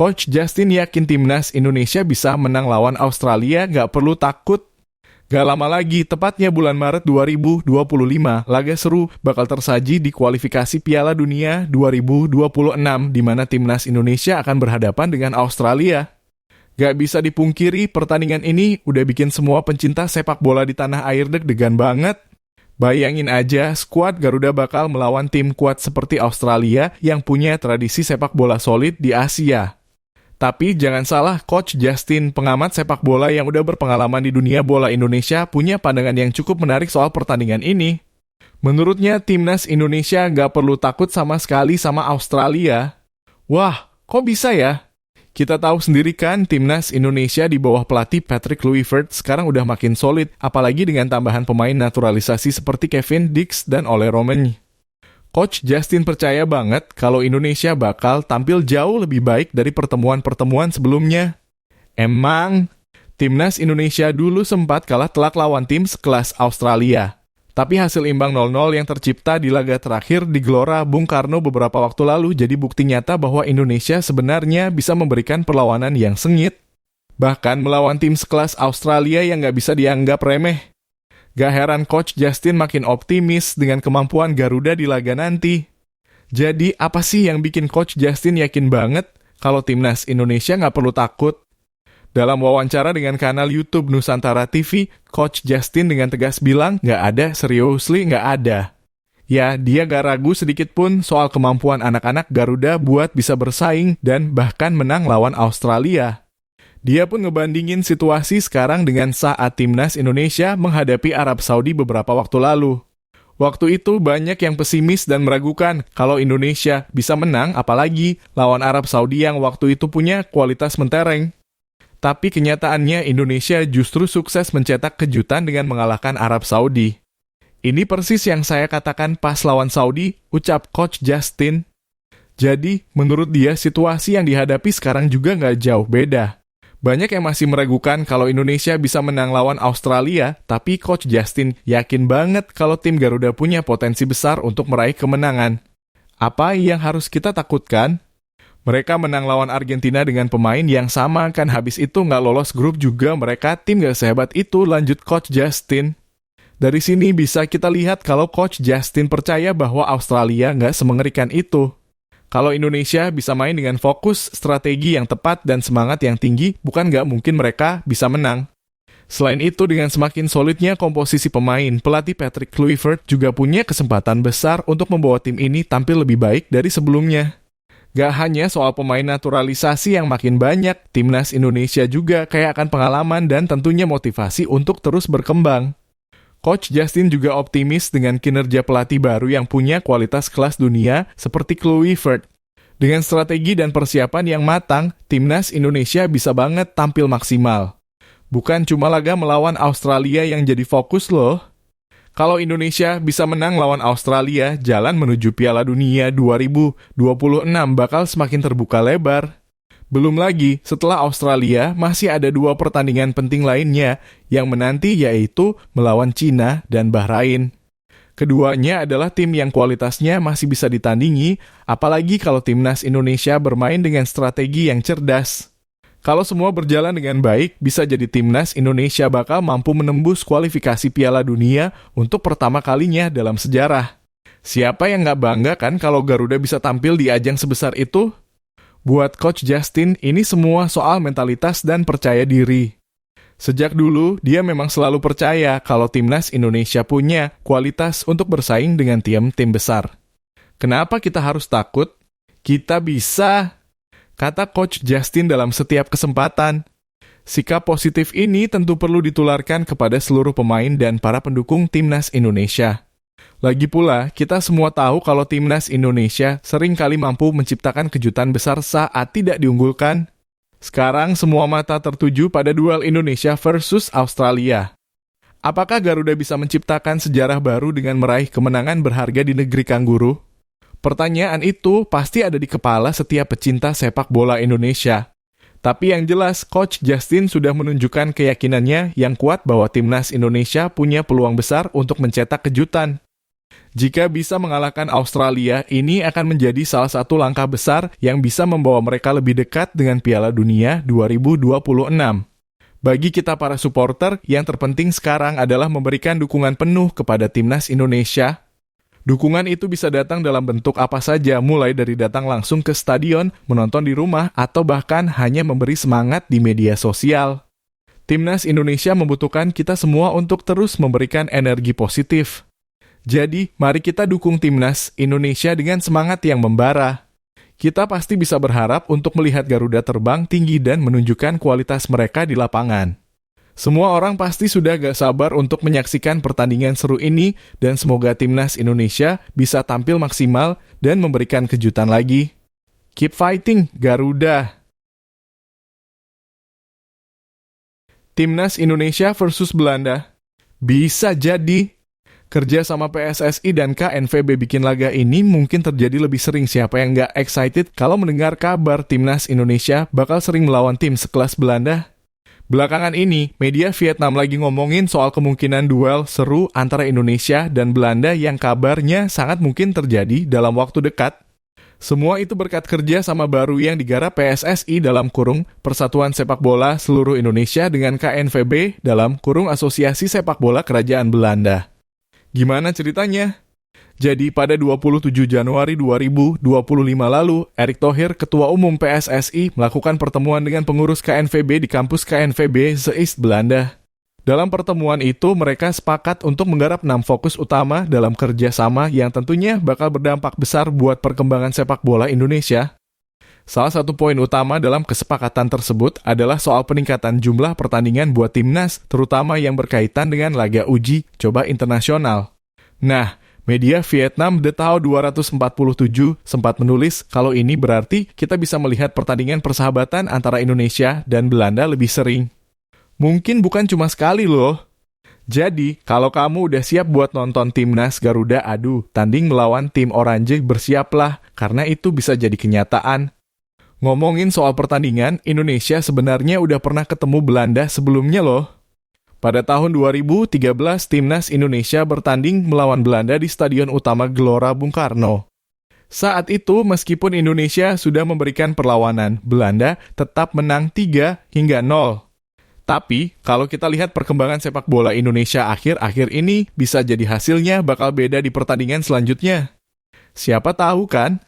Coach Justin yakin timnas Indonesia bisa menang lawan Australia, nggak perlu takut. Gak lama lagi, tepatnya bulan Maret 2025, laga seru bakal tersaji di kualifikasi Piala Dunia 2026, di mana timnas Indonesia akan berhadapan dengan Australia. Gak bisa dipungkiri, pertandingan ini udah bikin semua pencinta sepak bola di tanah air deg-degan banget. Bayangin aja, skuad Garuda bakal melawan tim kuat seperti Australia yang punya tradisi sepak bola solid di Asia. Tapi jangan salah, Coach Justin, pengamat sepak bola yang udah berpengalaman di dunia bola Indonesia, punya pandangan yang cukup menarik soal pertandingan ini. Menurutnya, timnas Indonesia gak perlu takut sama sekali sama Australia. Wah, kok bisa ya? Kita tahu sendiri kan, timnas Indonesia di bawah pelatih Patrick Kluivert sekarang udah makin solid, apalagi dengan tambahan pemain naturalisasi seperti Kevin Dix dan Ole Romagnoli. Coach Justin percaya banget kalau Indonesia bakal tampil jauh lebih baik dari pertemuan-pertemuan sebelumnya. Emang, timnas Indonesia dulu sempat kalah telak lawan tim sekelas Australia. Tapi hasil imbang 0-0 yang tercipta di laga terakhir di Gelora Bung Karno beberapa waktu lalu jadi bukti nyata bahwa Indonesia sebenarnya bisa memberikan perlawanan yang sengit. Bahkan melawan tim sekelas Australia yang nggak bisa dianggap remeh. Gak heran Coach Justin makin optimis dengan kemampuan Garuda di laga nanti. Jadi apa sih yang bikin Coach Justin yakin banget kalau timnas Indonesia nggak perlu takut? Dalam wawancara dengan kanal YouTube Nusantara TV, Coach Justin dengan tegas bilang nggak ada, seriously nggak ada. Ya, dia gak ragu sedikit pun soal kemampuan anak-anak Garuda buat bisa bersaing dan bahkan menang lawan Australia. Dia pun ngebandingin situasi sekarang dengan saat timnas Indonesia menghadapi Arab Saudi beberapa waktu lalu. Waktu itu banyak yang pesimis dan meragukan kalau Indonesia bisa menang, apalagi lawan Arab Saudi yang waktu itu punya kualitas mentereng. Tapi kenyataannya Indonesia justru sukses mencetak kejutan dengan mengalahkan Arab Saudi. Ini persis yang saya katakan pas lawan Saudi, ucap Coach Justin. Jadi, menurut dia situasi yang dihadapi sekarang juga nggak jauh beda. Banyak yang masih meragukan kalau Indonesia bisa menang lawan Australia, tapi Coach Justin yakin banget kalau tim Garuda punya potensi besar untuk meraih kemenangan. Apa yang harus kita takutkan? Mereka menang lawan Argentina dengan pemain yang sama, kan habis itu nggak lolos grup juga mereka tim nggak sehebat itu, lanjut Coach Justin. Dari sini bisa kita lihat kalau Coach Justin percaya bahwa Australia nggak semengerikan itu. Kalau Indonesia bisa main dengan fokus, strategi yang tepat, dan semangat yang tinggi, bukan nggak mungkin mereka bisa menang. Selain itu, dengan semakin solidnya komposisi pemain, pelatih Patrick Kluivert juga punya kesempatan besar untuk membawa tim ini tampil lebih baik dari sebelumnya. Gak hanya soal pemain naturalisasi yang makin banyak, timnas Indonesia juga kaya akan pengalaman dan tentunya motivasi untuk terus berkembang. Coach Justin juga optimis dengan kinerja pelatih baru yang punya kualitas kelas dunia seperti Kluivert. Dengan strategi dan persiapan yang matang, timnas Indonesia bisa banget tampil maksimal. Bukan cuma laga melawan Australia yang jadi fokus loh. Kalau Indonesia bisa menang lawan Australia, jalan menuju Piala Dunia 2026 bakal semakin terbuka lebar. Belum lagi, setelah Australia, masih ada 2 pertandingan penting lainnya yang menanti, yaitu melawan Cina dan Bahrain. Keduanya adalah tim yang kualitasnya masih bisa ditandingi, apalagi kalau timnas Indonesia bermain dengan strategi yang cerdas. Kalau semua berjalan dengan baik, bisa jadi timnas Indonesia bakal mampu menembus kualifikasi Piala Dunia untuk pertama kalinya dalam sejarah. Siapa yang nggak bangga kan kalau Garuda bisa tampil di ajang sebesar itu? Buat Coach Justin, ini semua soal mentalitas dan percaya diri. Sejak dulu, dia memang selalu percaya kalau timnas Indonesia punya kualitas untuk bersaing dengan tim-tim besar. Kenapa kita harus takut? Kita bisa, kata Coach Justin dalam setiap kesempatan. Sikap positif ini tentu perlu ditularkan kepada seluruh pemain dan para pendukung timnas Indonesia. Lagi pula, kita semua tahu kalau timnas Indonesia sering kali mampu menciptakan kejutan besar saat tidak diunggulkan. Sekarang semua mata tertuju pada duel Indonesia versus Australia. Apakah Garuda bisa menciptakan sejarah baru dengan meraih kemenangan berharga di negeri Kangguru? Pertanyaan itu pasti ada di kepala setiap pecinta sepak bola Indonesia. Tapi yang jelas, Coach Justin sudah menunjukkan keyakinannya yang kuat bahwa timnas Indonesia punya peluang besar untuk mencetak kejutan. Jika bisa mengalahkan Australia, ini akan menjadi salah satu langkah besar yang bisa membawa mereka lebih dekat dengan Piala Dunia 2026. Bagi kita para supporter, yang terpenting sekarang adalah memberikan dukungan penuh kepada timnas Indonesia. Dukungan itu bisa datang dalam bentuk apa saja, mulai dari datang langsung ke stadion, menonton di rumah, atau bahkan hanya memberi semangat di media sosial. Timnas Indonesia membutuhkan kita semua untuk terus memberikan energi positif. Jadi, mari kita dukung timnas Indonesia dengan semangat yang membara. Kita pasti bisa berharap untuk melihat Garuda terbang tinggi dan menunjukkan kualitas mereka di lapangan. Semua orang pasti sudah gak sabar untuk menyaksikan pertandingan seru ini dan semoga timnas Indonesia bisa tampil maksimal dan memberikan kejutan lagi. Keep fighting, Garuda! Timnas Indonesia versus Belanda. Bisa jadi. Kerja sama PSSI dan KNVB bikin laga ini mungkin terjadi lebih sering. Siapa yang nggak excited kalau mendengar kabar timnas Indonesia bakal sering melawan tim sekelas Belanda? Belakangan ini, media Vietnam lagi ngomongin soal kemungkinan duel seru antara Indonesia dan Belanda yang kabarnya sangat mungkin terjadi dalam waktu dekat. Semua itu berkat kerja sama baru yang digarap PSSI dalam kurung Persatuan Sepak Bola Seluruh Indonesia dengan KNVB dalam kurung Asosiasi Sepak Bola Kerajaan Belanda. Gimana ceritanya? Jadi pada 27 Januari 2025 lalu, Erick Thohir, Ketua Umum PSSI, melakukan pertemuan dengan pengurus KNVB di kampus KNVB Zeist, Belanda. Dalam pertemuan itu, mereka sepakat untuk menggarap 6 fokus utama dalam kerjasama yang tentunya bakal berdampak besar buat perkembangan sepak bola Indonesia. Salah satu poin utama dalam kesepakatan tersebut adalah soal peningkatan jumlah pertandingan buat timnas, terutama yang berkaitan dengan laga uji coba internasional. Nah, media Vietnam The Tao 247 sempat menulis kalau ini berarti kita bisa melihat pertandingan persahabatan antara Indonesia dan Belanda lebih sering. Mungkin bukan cuma sekali loh. Jadi, kalau kamu udah siap buat nonton timnas Garuda adu tanding melawan tim Oranje, bersiaplah, karena itu bisa jadi kenyataan. Ngomongin soal pertandingan, Indonesia sebenarnya udah pernah ketemu Belanda sebelumnya loh. Pada tahun 2013, timnas Indonesia bertanding melawan Belanda di Stadion Utama Gelora Bung Karno. Saat itu, meskipun Indonesia sudah memberikan perlawanan, Belanda tetap menang 3-0. Tapi, kalau kita lihat perkembangan sepak bola Indonesia akhir-akhir ini, bisa jadi hasilnya bakal beda di pertandingan selanjutnya. Siapa tahu kan?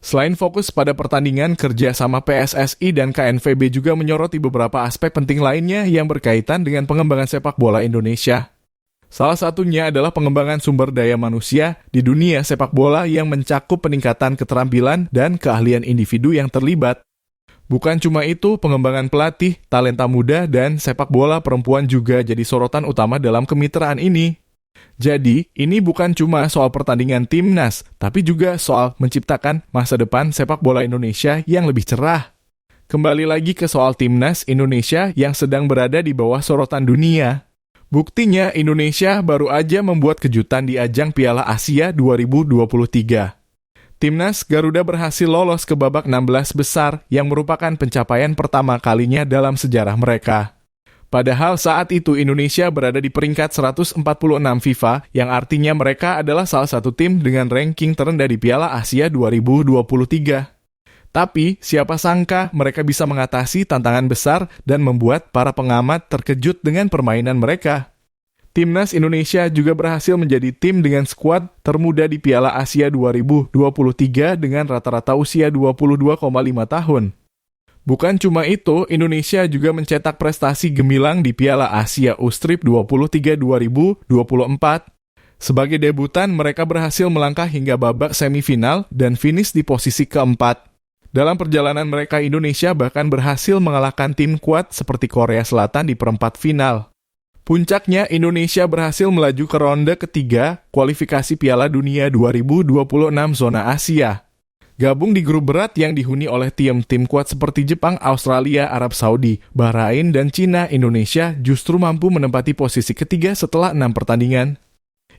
Selain fokus pada pertandingan, kerja sama PSSI dan KNVB juga menyoroti beberapa aspek penting lainnya yang berkaitan dengan pengembangan sepak bola Indonesia. Salah satunya adalah pengembangan sumber daya manusia di dunia sepak bola yang mencakup peningkatan keterampilan dan keahlian individu yang terlibat. Bukan cuma itu, pengembangan pelatih, talenta muda, dan sepak bola perempuan juga jadi sorotan utama dalam kemitraan ini. Jadi, ini bukan cuma soal pertandingan timnas, tapi juga soal menciptakan masa depan sepak bola Indonesia yang lebih cerah. Kembali lagi ke soal timnas Indonesia yang sedang berada di bawah sorotan dunia. Buktinya, Indonesia baru aja membuat kejutan di ajang Piala Asia 2023. Timnas Garuda berhasil lolos ke babak 16 besar yang merupakan pencapaian pertama kalinya dalam sejarah mereka. Padahal saat itu Indonesia berada di peringkat 146 FIFA, yang artinya mereka adalah salah satu tim dengan ranking terendah di Piala Asia 2023. Tapi, siapa sangka mereka bisa mengatasi tantangan besar dan membuat para pengamat terkejut dengan permainan mereka. Timnas Indonesia juga berhasil menjadi tim dengan skuad termuda di Piala Asia 2023 dengan rata-rata usia 22,5 tahun. Bukan cuma itu, Indonesia juga mencetak prestasi gemilang di Piala Asia U-Strip 23 2024. Sebagai debutan, mereka berhasil melangkah hingga babak semifinal dan finish di posisi keempat. Dalam perjalanan mereka, Indonesia bahkan berhasil mengalahkan tim kuat seperti Korea Selatan di perempat final. Puncaknya, Indonesia berhasil melaju ke ronde ketiga kualifikasi Piala Dunia 2026 zona Asia. Gabung di grup berat yang dihuni oleh tim-tim kuat seperti Jepang, Australia, Arab Saudi, Bahrain, dan Cina, Indonesia justru mampu menempati posisi ketiga setelah 6 pertandingan.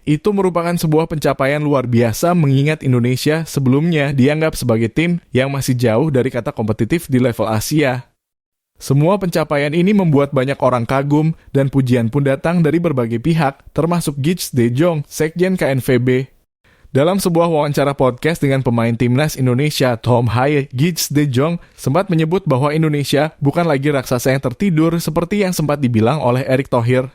Itu merupakan sebuah pencapaian luar biasa mengingat Indonesia sebelumnya dianggap sebagai tim yang masih jauh dari kata kompetitif di level Asia. Semua pencapaian ini membuat banyak orang kagum dan pujian pun datang dari berbagai pihak, termasuk Gich De Jong, Sekjen KNVB. Dalam sebuah wawancara podcast dengan pemain timnas Indonesia Tom Haye, Gijs De Jong sempat menyebut bahwa Indonesia bukan lagi raksasa yang tertidur seperti yang sempat dibilang oleh Erick Thohir.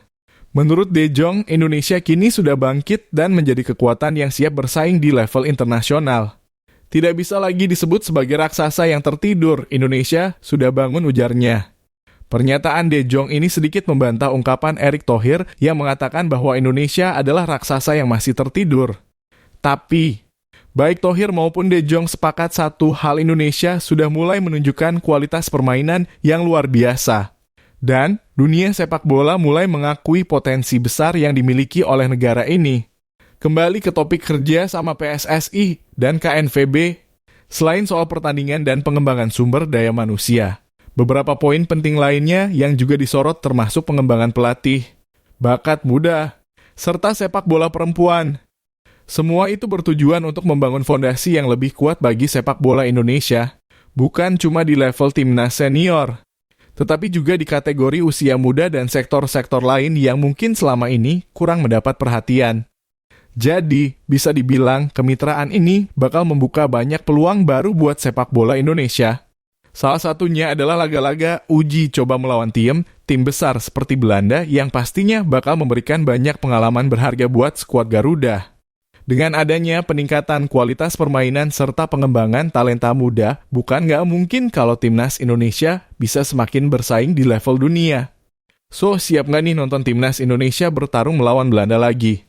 Menurut De Jong, Indonesia kini sudah bangkit dan menjadi kekuatan yang siap bersaing di level internasional. Tidak bisa lagi disebut sebagai raksasa yang tertidur, Indonesia sudah bangun, ujarnya. Pernyataan De Jong ini sedikit membantah ungkapan Erick Thohir yang mengatakan bahwa Indonesia adalah raksasa yang masih tertidur. Tapi, baik Thohir maupun De Jong sepakat satu hal, Indonesia sudah mulai menunjukkan kualitas permainan yang luar biasa. Dan dunia sepak bola mulai mengakui potensi besar yang dimiliki oleh negara ini. Kembali ke topik kerja sama PSSI dan KNVB, selain soal pertandingan dan pengembangan sumber daya manusia, beberapa poin penting lainnya yang juga disorot termasuk pengembangan pelatih, bakat muda, serta sepak bola perempuan. Semua itu bertujuan untuk membangun fondasi yang lebih kuat bagi sepak bola Indonesia, bukan cuma di level timnas senior, tetapi juga di kategori usia muda dan sektor-sektor lain yang mungkin selama ini kurang mendapat perhatian. Jadi, bisa dibilang kemitraan ini bakal membuka banyak peluang baru buat sepak bola Indonesia. Salah satunya adalah laga-laga uji coba melawan tim besar seperti Belanda yang pastinya bakal memberikan banyak pengalaman berharga buat skuad Garuda. Dengan adanya peningkatan kualitas permainan serta pengembangan talenta muda, bukan nggak mungkin kalau timnas Indonesia bisa semakin bersaing di level dunia. So, siap nggak nih nonton timnas Indonesia bertarung melawan Belanda lagi?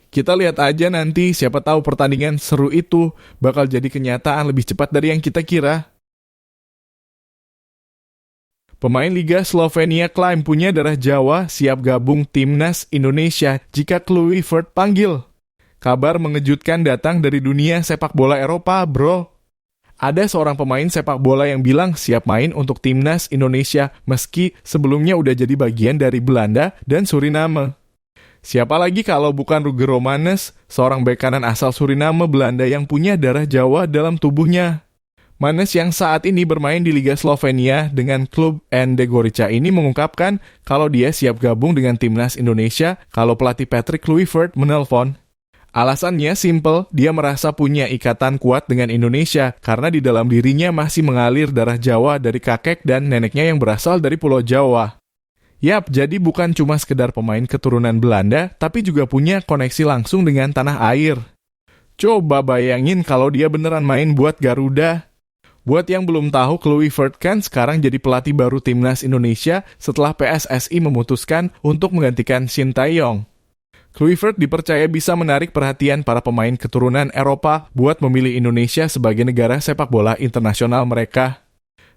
Kita lihat aja nanti, siapa tahu pertandingan seru itu bakal jadi kenyataan lebih cepat dari yang kita kira. Pemain Liga Slovenia klaim punya darah Jawa siap gabung timnas Indonesia jika Kluivert panggil. Kabar mengejutkan datang dari dunia sepak bola Eropa, bro. Ada seorang pemain sepak bola yang bilang siap main untuk timnas Indonesia meski sebelumnya udah jadi bagian dari Belanda dan Suriname. Siapa lagi kalau bukan Ruger Romanes, seorang bek kanan asal Suriname Belanda yang punya darah Jawa dalam tubuhnya. Manes yang saat ini bermain di Liga Slovenia dengan klub ND Gorica ini mengungkapkan kalau dia siap gabung dengan timnas Indonesia kalau pelatih Patrick Kluivert menelpon. Alasannya simple, dia merasa punya ikatan kuat dengan Indonesia karena di dalam dirinya masih mengalir darah Jawa dari kakek dan neneknya yang berasal dari Pulau Jawa. Yap, jadi bukan cuma sekedar pemain keturunan Belanda, tapi juga punya koneksi langsung dengan tanah air. Coba bayangin kalau dia beneran main buat Garuda. Buat yang belum tahu, Kluivert kan sekarang jadi pelatih baru timnas Indonesia setelah PSSI memutuskan untuk menggantikan Shin Tae-yong. Kluivert dipercaya bisa menarik perhatian para pemain keturunan Eropa buat memilih Indonesia sebagai negara sepak bola internasional mereka.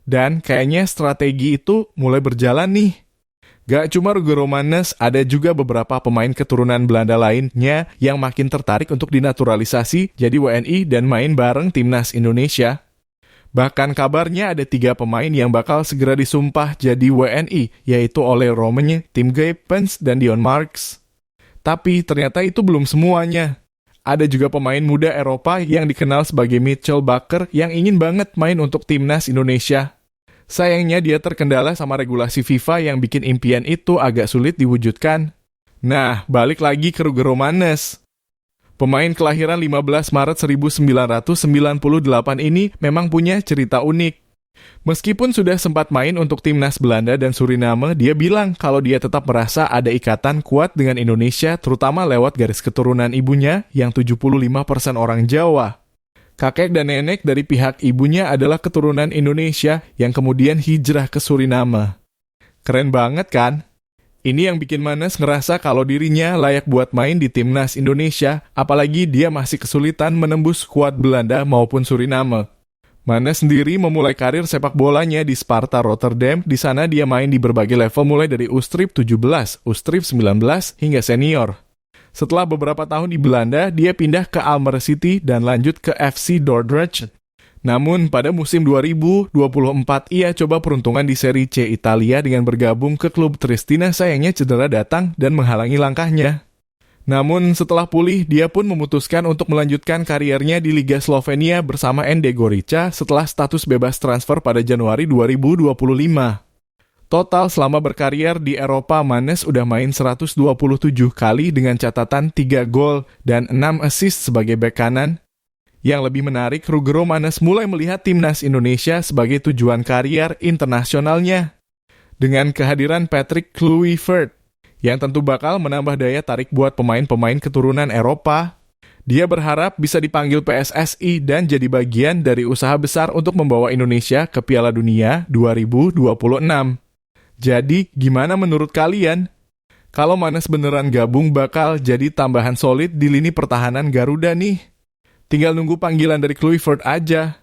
Dan kayaknya strategi itu mulai berjalan nih. Gak cuma Ruger Romanes, ada juga beberapa pemain keturunan Belanda lainnya yang makin tertarik untuk dinaturalisasi jadi WNI dan main bareng timnas Indonesia. Bahkan kabarnya ada 3 pemain yang bakal segera disumpah jadi WNI, yaitu Ole Romenye, Tim Geipens, dan Dion Marks. Tapi ternyata itu belum semuanya. Ada juga pemain muda Eropa yang dikenal sebagai Mitchell Bakker yang ingin banget main untuk timnas Indonesia. Sayangnya dia terkendala sama regulasi FIFA yang bikin impian itu agak sulit diwujudkan. Nah, balik lagi ke Ruger Romanes. Pemain kelahiran 15 Maret 1998 ini memang punya cerita unik. Meskipun sudah sempat main untuk timnas Belanda dan Suriname, dia bilang kalau dia tetap merasa ada ikatan kuat dengan Indonesia, terutama lewat garis keturunan ibunya yang 75% orang Jawa. Kakek dan nenek dari pihak ibunya adalah keturunan Indonesia yang kemudian hijrah ke Suriname. Keren banget kan? Ini yang bikin Manes ngerasa kalau dirinya layak buat main di timnas Indonesia, apalagi dia masih kesulitan menembus skuad Belanda maupun Suriname. Manes sendiri memulai karir sepak bolanya di Sparta Rotterdam. Di sana dia main di berbagai level mulai dari U-Strip 17, U-Strip 19, hingga senior. Setelah beberapa tahun di Belanda, dia pindah ke Almere City dan lanjut ke FC Dordrecht. Namun pada musim 2024 ia coba peruntungan di Serie C Italia dengan bergabung ke klub Triestina. Sayangnya cedera datang dan menghalangi langkahnya. Namun setelah pulih, dia pun memutuskan untuk melanjutkan kariernya di Liga Slovenia bersama ND Gorica setelah status bebas transfer pada Januari 2025. Total selama berkarier di Eropa, Manes udah main 127 kali dengan catatan 3 gol dan 6 assist sebagai bek kanan. Yang lebih menarik, Ruggero Manes mulai melihat timnas Indonesia sebagai tujuan karier internasionalnya. Dengan kehadiran Patrick Kluivert, yang tentu bakal menambah daya tarik buat pemain-pemain keturunan Eropa. Dia berharap bisa dipanggil PSSI dan jadi bagian dari usaha besar untuk membawa Indonesia ke Piala Dunia 2026. Jadi, gimana menurut kalian? Kalau Manes beneran gabung bakal jadi tambahan solid di lini pertahanan Garuda nih. Tinggal nunggu panggilan dari Kluivert aja.